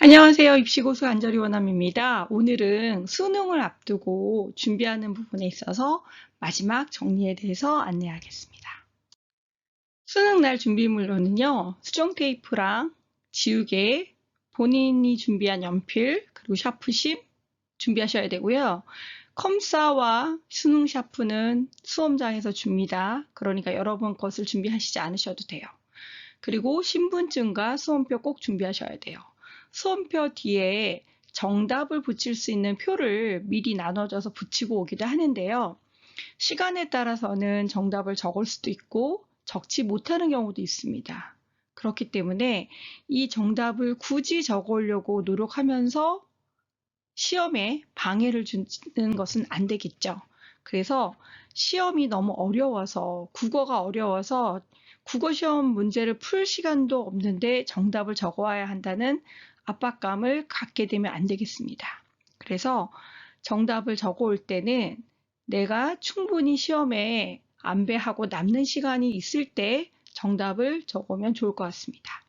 안녕하세요. 입시고수 안절이 원남입니다. 오늘은 수능을 앞두고 준비하는 부분에 있어서 마지막 정리에 대해서 안내하겠습니다. 수능 날 준비물로는요, 수정 테이프랑 지우개, 본인이 준비한 연필, 그리고 샤프심 준비하셔야 되고요. 컴사와 수능 샤프는 수험장에서 줍니다. 그러니까 여러분 것을 준비하시지 않으셔도 돼요. 그리고 신분증과 수험표 꼭 준비하셔야 돼요. 수험표 뒤에 정답을 붙일 수 있는 표를 미리 나눠줘서 붙이고 오기도 하는데요. 시간에 따라서는 정답을 적을 수도 있고 적지 못하는 경우도 있습니다. 그렇기 때문에 이 정답을 굳이 적으려고 노력하면서 시험에 방해를 주는 것은 안 되겠죠. 그래서 시험이 너무 어려워서, 국어가 어려워서 국어 시험 문제를 풀 시간도 없는데 정답을 적어와야 한다는 압박감을 갖게 되면 안 되겠습니다. 그래서 정답을 적어올 때는 내가 충분히 시험에 안배하고 남는 시간이 있을 때 정답을 적으면 좋을 것 같습니다.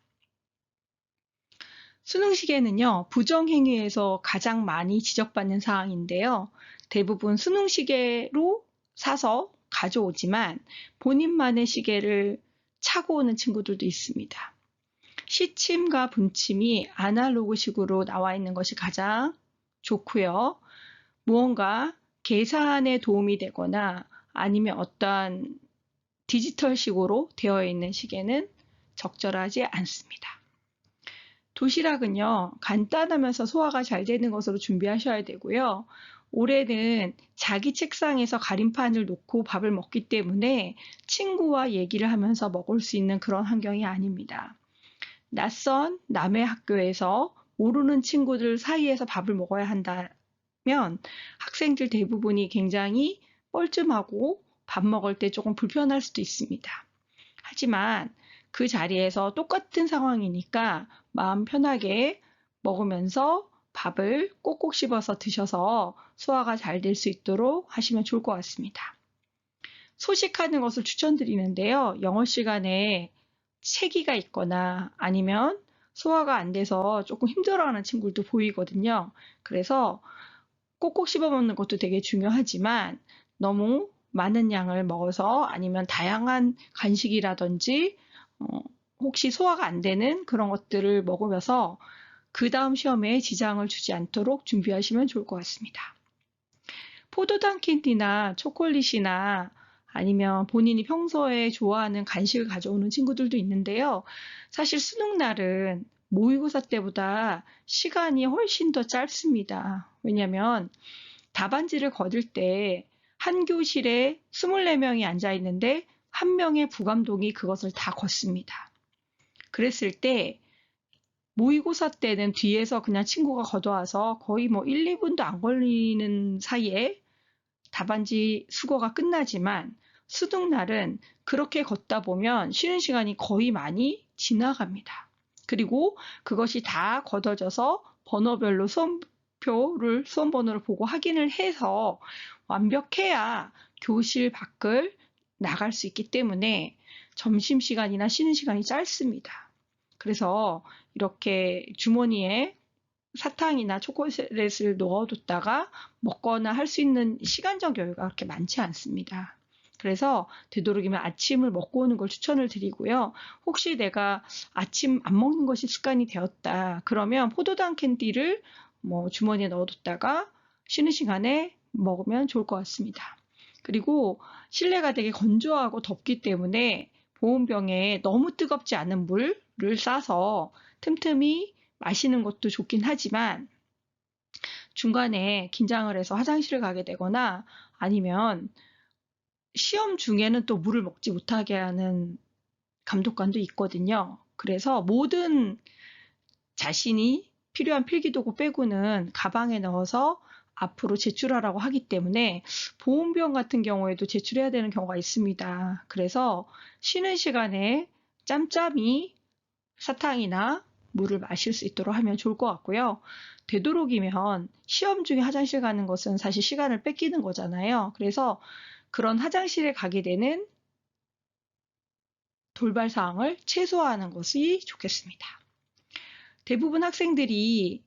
수능 시계는요, 부정행위에서 가장 많이 지적받는 사항인데요. 대부분 수능 시계로 사서 가져오지만 본인만의 시계를 차고 오는 친구들도 있습니다. 시침과 분침이 아날로그식으로 나와 있는 것이 가장 좋고요. 무언가 계산에 도움이 되거나 아니면 어떠한 디지털식으로 되어 있는 시계는 적절하지 않습니다. 도시락은요, 간단하면서 소화가 잘 되는 것으로 준비하셔야 되고요. 올해는 자기 책상에서 가림판을 놓고 밥을 먹기 때문에 친구와 얘기를 하면서 먹을 수 있는 그런 환경이 아닙니다. 낯선 남의 학교에서 모르는 친구들 사이에서 밥을 먹어야 한다면 학생들 대부분이 굉장히 뻘쭘하고 밥 먹을 때 조금 불편할 수도 있습니다. 하지만 그 자리에서 똑같은 상황이니까 마음 편하게 먹으면서 밥을 꼭꼭 씹어서 드셔서 소화가 잘 될 수 있도록 하시면 좋을 것 같습니다. 소식하는 것을 추천드리는데요. 영어 시간에 체기가 있거나 아니면 소화가 안 돼서 조금 힘들어하는 친구들도 보이거든요. 그래서 꼭꼭 씹어 먹는 것도 되게 중요하지만 너무 많은 양을 먹어서 아니면 다양한 간식이라든지 혹시 소화가 안 되는 그런 것들을 먹으면서 그 다음 시험에 지장을 주지 않도록 준비하시면 좋을 것 같습니다. 포도당 캔디나 초콜릿이나 아니면 본인이 평소에 좋아하는 간식을 가져오는 친구들도 있는데요. 사실 수능 날은 모의고사 때보다 시간이 훨씬 더 짧습니다. 왜냐하면 답안지를 거둘 때 한 교실에 24명이 앉아 있는데 한 명의 부감독이 그것을 다 걷습니다. 그랬을 때 모의고사 때는 뒤에서 그냥 친구가 걷어와서 거의 뭐 1, 2분도 안 걸리는 사이에 답안지 수거가 끝나지만 수능 날은 그렇게 걷다 보면 쉬는 시간이 거의 많이 지나갑니다. 그리고 그것이 다 걷어져서 번호별로 수험 번호를 보고 확인을 해서 완벽해야 교실 밖을 나갈 수 있기 때문에 점심시간이나 쉬는 시간이 짧습니다. 그래서 이렇게 주머니에 사탕이나 초콜릿을 넣어뒀다가 먹거나 할 수 있는 시간적 여유가 그렇게 많지 않습니다. 그래서 되도록이면 아침을 먹고 오는 걸 추천을 드리고요. 혹시 내가 아침 안 먹는 것이 습관이 되었다. 그러면 포도당 캔디를 뭐 주머니에 넣어뒀다가 쉬는 시간에 먹으면 좋을 것 같습니다. 그리고 실내가 되게 건조하고 덥기 때문에 보온병에 너무 뜨겁지 않은 물을 싸서 틈틈이 마시는 것도 좋긴 하지만 중간에 긴장을 해서 화장실을 가게 되거나 아니면 시험 중에는 또 물을 먹지 못하게 하는 감독관도 있거든요. 그래서 모든 자신이 필요한 필기도구 빼고는 가방에 넣어서 앞으로 제출하라고 하기 때문에 보온병 같은 경우에도 제출해야 되는 경우가 있습니다. 그래서 쉬는 시간에 짬짬이 사탕이나 물을 마실 수 있도록 하면 좋을 것 같고요. 되도록이면 시험 중에 화장실 가는 것은 사실 시간을 뺏기는 거잖아요. 그래서 그런 화장실에 가게 되는 돌발 사항을 최소화하는 것이 좋겠습니다. 대부분 학생들이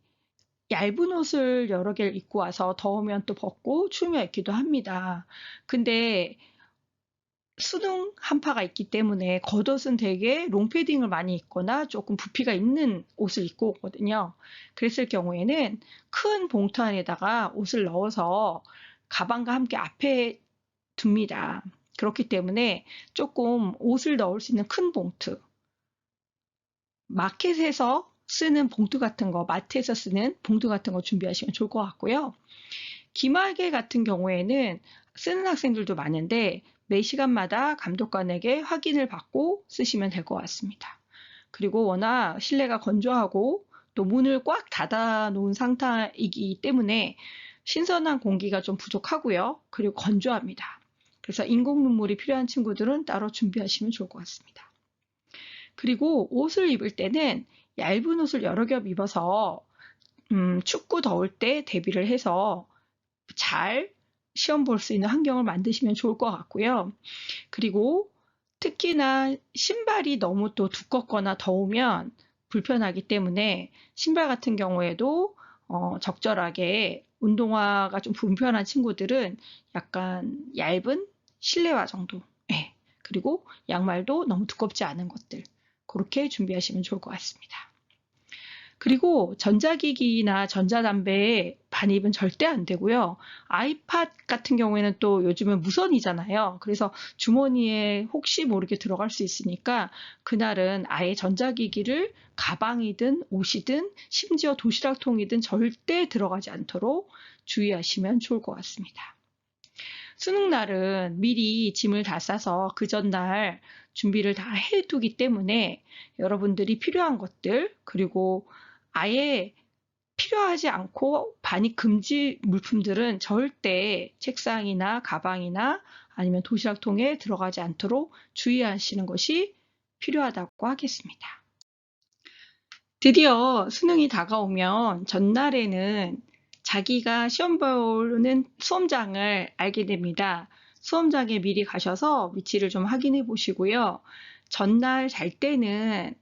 얇은 옷을 여러 개를 입고 와서 더우면 또 벗고 추우면 입기도 합니다. 근데 수능 한파가 있기 때문에 겉옷은 되게 롱패딩을 많이 입거나 조금 부피가 있는 옷을 입고 오거든요. 그랬을 경우에는 큰 봉투 안에다가 옷을 넣어서 가방과 함께 앞에 둡니다. 그렇기 때문에 조금 옷을 넣을 수 있는 큰 봉투, 마켓에서 쓰는 봉투 같은 거, 마트에서 쓰는 봉투 같은 거 준비하시면 좋을 것 같고요. 기말개 같은 경우에는 쓰는 학생들도 많은데 매 시간마다 감독관에게 확인을 받고 쓰시면 될 것 같습니다. 그리고 워낙 실내가 건조하고 또 문을 꽉 닫아 놓은 상태이기 때문에 신선한 공기가 좀 부족하고요. 그리고 건조합니다. 그래서 인공 눈물이 필요한 친구들은 따로 준비하시면 좋을 것 같습니다. 그리고 옷을 입을 때는 얇은 옷을 여러 겹 입어서 춥고 더울 때 대비를 해서 잘 시험 볼 수 있는 환경을 만드시면 좋을 것 같고요. 그리고 특히나 신발이 너무 또 두껍거나 더우면 불편하기 때문에 신발 같은 경우에도 적절하게 운동화가 좀 불편한 친구들은 약간 얇은 실내화 정도. 네. 그리고 양말도 너무 두껍지 않은 것들. 그렇게 준비하시면 좋을 것 같습니다. 그리고 전자기기나 전자담배에 반입은 절대 안 되고요. 아이팟 같은 경우에는 또 요즘은 무선이잖아요. 그래서 주머니에 혹시 모르게 들어갈 수 있으니까 그날은 아예 전자기기를 가방이든 옷이든 심지어 도시락통이든 절대 들어가지 않도록 주의하시면 좋을 것 같습니다. 수능 날은 미리 짐을 다 싸서 그 전날 준비를 다 해두기 때문에 여러분들이 필요한 것들 그리고 아예 필요하지 않고 반입 금지 물품들은 절대 책상이나 가방이나 아니면 도시락통에 들어가지 않도록 주의하시는 것이 필요하다고 하겠습니다. 드디어 수능이 다가오면 전날에는 자기가 시험 보는 수험장을 알게 됩니다. 수험장에 미리 가셔서 위치를 좀 확인해 보시고요. 전날 잘 때는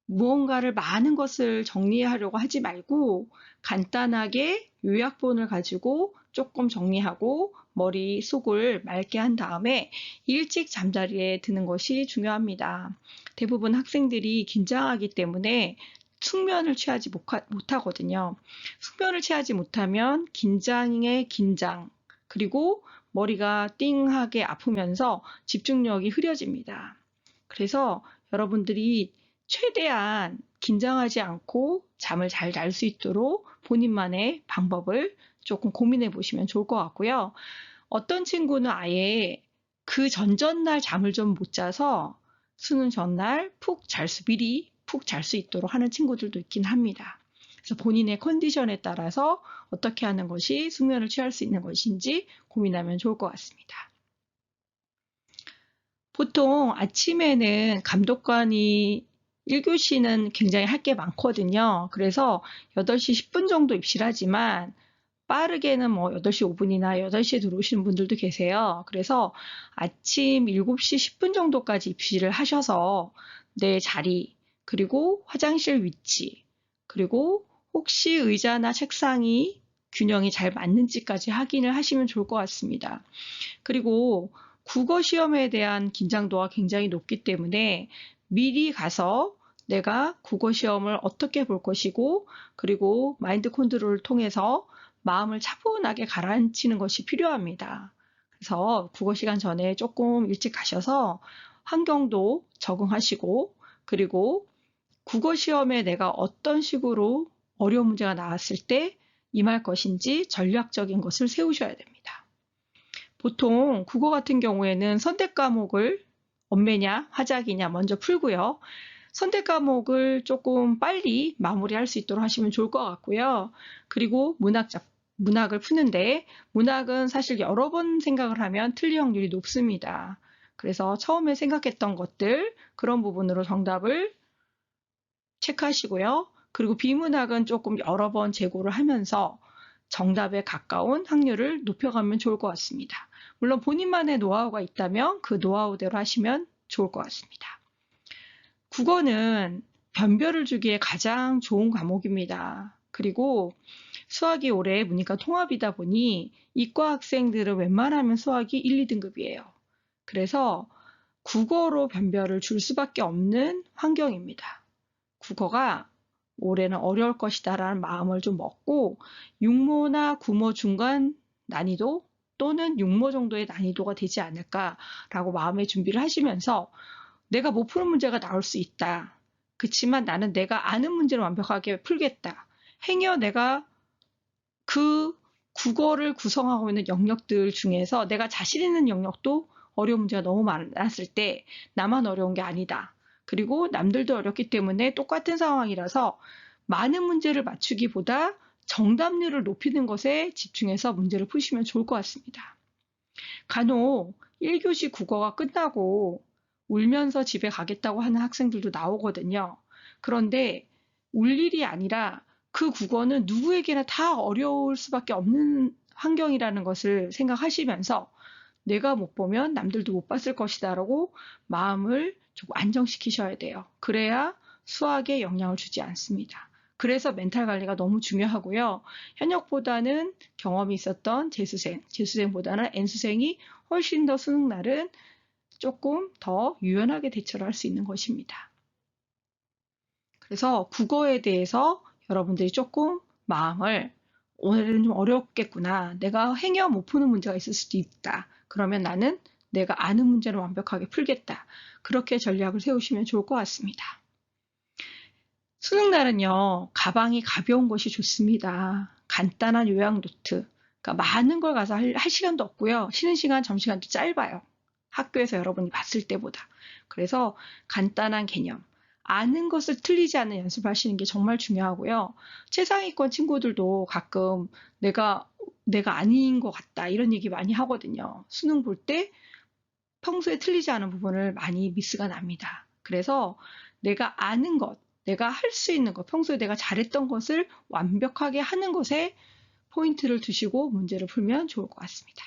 무언가를 많은 것을 정리하려고 하지 말고 간단하게 요약본을 가지고 조금 정리하고 머릿속을 맑게 한 다음에 일찍 잠자리에 드는 것이 중요합니다. 대부분 학생들이 긴장하기 때문에 숙면을 취하지 못하거든요. 숙면을 취하지 못하면 긴장의 긴장, 그리고 머리가 띵하게 아프면서 집중력이 흐려집니다. 그래서 여러분들이 최대한 긴장하지 않고 잠을 잘 잘 수 있도록 본인만의 방법을 조금 고민해 보시면 좋을 것 같고요. 어떤 친구는 아예 그 전전날 잠을 좀 못 자서 수능 전날 미리 푹 잘 수 있도록 하는 친구들도 있긴 합니다. 그래서 본인의 컨디션에 따라서 어떻게 하는 것이 숙면을 취할 수 있는 것인지 고민하면 좋을 것 같습니다. 보통 아침에는 감독관이 1교시는 굉장히 할 게 많거든요. 그래서 8시 10분 정도 입시를 하지만 빠르게는 뭐 8시 5분이나 8시에 들어오시는 분들도 계세요. 그래서 아침 7시 10분 정도까지 입시를 하셔서 내 자리, 그리고 화장실 위치, 그리고 혹시 의자나 책상이 균형이 잘 맞는지까지 확인을 하시면 좋을 것 같습니다. 그리고 국어 시험에 대한 긴장도가 굉장히 높기 때문에 미리 가서 내가 국어 시험을 어떻게 볼 것이고 그리고 마인드 컨트롤을 통해서 마음을 차분하게 가라앉히는 것이 필요합니다. 그래서 국어 시간 전에 조금 일찍 가셔서 환경도 적응하시고 그리고 국어 시험에 내가 어떤 식으로 어려운 문제가 나왔을 때 임할 것인지 전략적인 것을 세우셔야 됩니다. 보통 국어 같은 경우에는 선택 과목을 언매냐, 화작이냐 먼저 풀고요. 선택 과목을 조금 빨리 마무리할 수 있도록 하시면 좋을 것 같고요. 그리고 문학을 푸는데 문학은 사실 여러 번 생각을 하면 틀릴 확률이 높습니다. 그래서 처음에 생각했던 것들 그런 부분으로 정답을 체크하시고요. 그리고 비문학은 조금 여러 번 재고를 하면서 정답에 가까운 확률을 높여가면 좋을 것 같습니다. 물론 본인만의 노하우가 있다면 그 노하우대로 하시면 좋을 것 같습니다. 국어는 변별을 주기에 가장 좋은 과목입니다. 그리고 수학이 올해 문이과 통합이다 보니 이과 학생들은 웬만하면 수학이 1, 2등급이에요. 그래서 국어로 변별을 줄 수밖에 없는 환경입니다. 국어가 올해는 어려울 것이다라는 마음을 좀 먹고 육모나 구모 중간 난이도 또는 육모 정도의 난이도가 되지 않을까라고 마음의 준비를 하시면서 내가 못 푸는 문제가 나올 수 있다. 그렇지만 나는 내가 아는 문제를 완벽하게 풀겠다. 행여 내가 그 국어를 구성하고 있는 영역들 중에서 내가 자신 있는 영역도 어려운 문제가 너무 많았을 때 나만 어려운 게 아니다. 그리고 남들도 어렵기 때문에 똑같은 상황이라서 많은 문제를 맞추기보다 정답률을 높이는 것에 집중해서 문제를 푸시면 좋을 것 같습니다. 간혹 1교시 국어가 끝나고 울면서 집에 가겠다고 하는 학생들도 나오거든요. 그런데 울 일이 아니라 그 국어는 누구에게나 다 어려울 수밖에 없는 환경이라는 것을 생각하시면서 내가 못 보면 남들도 못 봤을 것이다라고 마음을 조금 안정시키셔야 돼요. 그래야 수학에 영향을 주지 않습니다. 그래서 멘탈 관리가 너무 중요하고요. 현역보다는 경험이 있었던 재수생보다는 N수생이 훨씬 더 수능날은 조금 더 유연하게 대처를 할 수 있는 것입니다. 그래서 국어에 대해서 여러분들이 조금 마음을 오늘은 좀 어렵겠구나. 내가 행여 못 푸는 문제가 있을 수도 있다. 그러면 나는 내가 아는 문제를 완벽하게 풀겠다. 그렇게 전략을 세우시면 좋을 것 같습니다. 수능날은요, 가방이 가벼운 것이 좋습니다. 간단한 요약 노트. 그러니까 많은 걸 가서 할 시간도 없고요. 쉬는 시간, 점심시간도 짧아요. 학교에서 여러분이 봤을 때보다. 그래서 간단한 개념. 아는 것을 틀리지 않는 연습하시는 게 정말 중요하고요. 최상위권 친구들도 가끔 내가 아닌 것 같다 이런 얘기 많이 하거든요. 수능 볼 때 평소에 틀리지 않은 부분을 많이 미스가 납니다. 그래서 내가 아는 것, 내가 할 수 있는 것, 평소에 내가 잘했던 것을 완벽하게 하는 것에 포인트를 두시고 문제를 풀면 좋을 것 같습니다.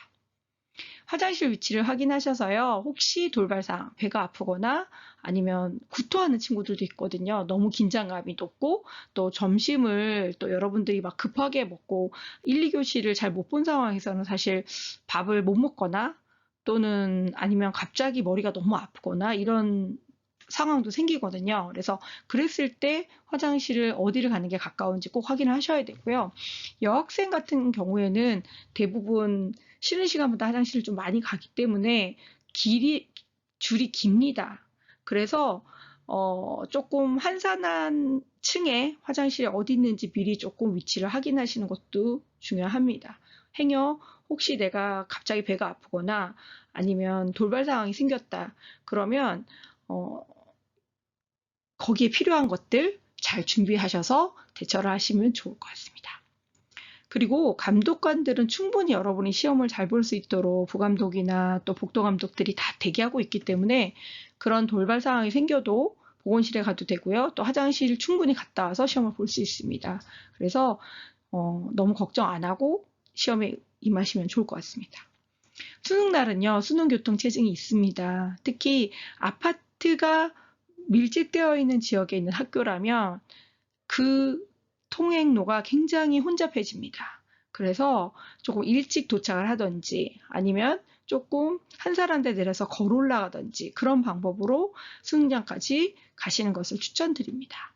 화장실 위치를 확인하셔서요. 혹시 돌발상, 배가 아프거나 아니면 구토하는 친구들도 있거든요. 너무 긴장감이 높고 또 점심을 또 여러분들이 막 급하게 먹고 1, 2교시를 잘 못 본 상황에서는 사실 밥을 못 먹거나 또는 아니면 갑자기 머리가 너무 아프거나 이런 상황도 생기거든요. 그래서 그랬을 때 화장실을 어디를 가는 게 가까운지 꼭 확인을 하셔야 되고요. 여학생 같은 경우에는 대부분 쉬는 시간보다 화장실을 좀 많이 가기 때문에 줄이 깁니다. 그래서 조금 한산한 층에 화장실이 어디 있는지 미리 조금 위치를 확인하시는 것도 중요합니다. 행여 혹시 내가 갑자기 배가 아프거나 아니면 돌발 상황이 생겼다. 그러면 거기에 필요한 것들 잘 준비하셔서 대처를 하시면 좋을 것 같습니다. 그리고 감독관들은 충분히 여러분이 시험을 잘 볼 수 있도록 부감독이나 또 복도감독들이 다 대기하고 있기 때문에 그런 돌발 상황이 생겨도 보건실에 가도 되고요. 또 화장실 충분히 갔다 와서 시험을 볼 수 있습니다. 그래서 너무 걱정 안 하고 시험에 임하시면 좋을 것 같습니다. 수능날은요, 수능교통체증이 있습니다. 특히 아파트가 밀집되어 있는 지역에 있는 학교라면 그 통행로가 굉장히 혼잡해집니다. 그래서 조금 일찍 도착을 하든지 아니면 조금 한 사람대 내려서 걸어 올라가든지 그런 방법으로 수능장까지 가시는 것을 추천드립니다.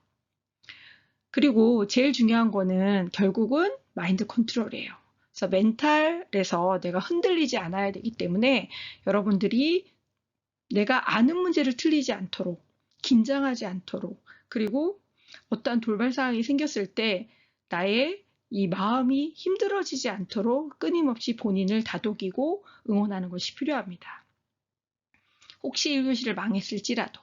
그리고 제일 중요한 거는 결국은 마인드 컨트롤이에요. 그래서 멘탈에서 내가 흔들리지 않아야 되기 때문에 여러분들이 내가 아는 문제를 틀리지 않도록 긴장하지 않도록 그리고 어떠한 돌발 상황이 생겼을 때 나의 이 마음이 힘들어지지 않도록 끊임없이 본인을 다독이고 응원하는 것이 필요합니다. 혹시 1교시를 망했을지라도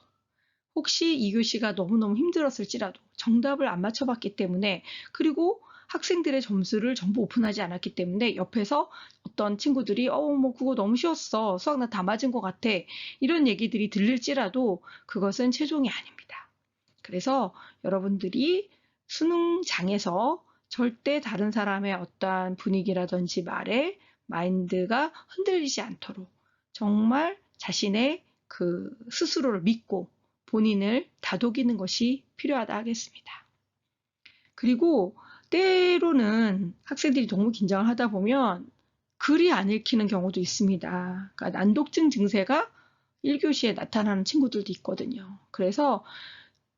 혹시 2교시가 너무너무 힘들었을지라도 정답을 안 맞춰봤기 때문에 그리고 학생들의 점수를 전부 오픈하지 않았기 때문에 옆에서 어떤 친구들이 뭐 그거 너무 쉬웠어. 수학 나 다 맞은 것 같아. 이런 얘기들이 들릴지라도 그것은 최종이 아닙니다. 그래서 여러분들이 수능장에서 절대 다른 사람의 어떠한 분위기라든지 말에 마인드가 흔들리지 않도록 정말 자신의 그 스스로를 믿고 본인을 다독이는 것이 필요하다 하겠습니다. 그리고 때로는 학생들이 너무 긴장을 하다 보면 글이 안 읽히는 경우도 있습니다. 그러니까 난독증 증세가 1교시에 나타나는 친구들도 있거든요. 그래서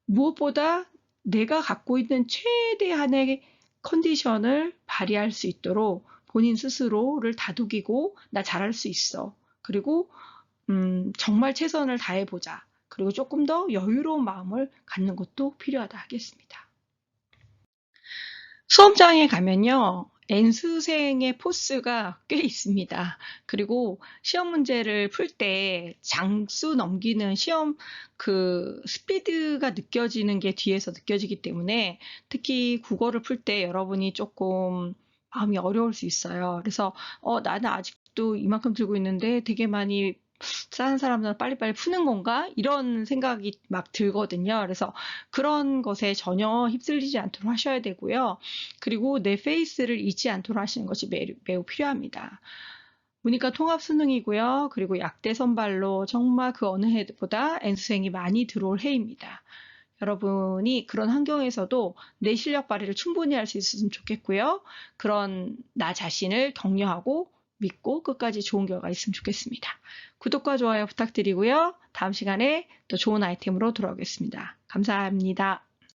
무엇보다 내가 갖고 있는 최대한의 컨디션을 발휘할 수 있도록 본인 스스로를 다독이고 나 잘할 수 있어. 그리고 정말 최선을 다해보자. 그리고 조금 더 여유로운 마음을 갖는 것도 필요하다 하겠습니다. 수험장에 가면요. N수생의 포스가 꽤 있습니다. 그리고 시험 문제를 풀 때 장수 넘기는 시험 그 스피드가 느껴지는 게 뒤에서 느껴지기 때문에 특히 국어를 풀 때 여러분이 조금 마음이 어려울 수 있어요. 그래서 나는 아직도 이만큼 들고 있는데 되게 많이 다른 사람들은 빨리빨리 푸는 건가? 이런 생각이 막 들거든요. 그래서 그런 것에 전혀 휩쓸리지 않도록 하셔야 되고요. 그리고 내 페이스를 잊지 않도록 하시는 것이 매우 필요합니다. 문이과 통합 수능이고요. 그리고 약대 선발로 정말 그 어느 해보다 N수생이 많이 들어올 해입니다. 여러분이 그런 환경에서도 내 실력 발휘를 충분히 할 수 있었으면 좋겠고요. 그런 나 자신을 격려하고 믿고 끝까지 좋은 결과 있으면 좋겠습니다. 구독과 좋아요 부탁드리고요. 다음 시간에 또 좋은 아이템으로 돌아오겠습니다. 감사합니다.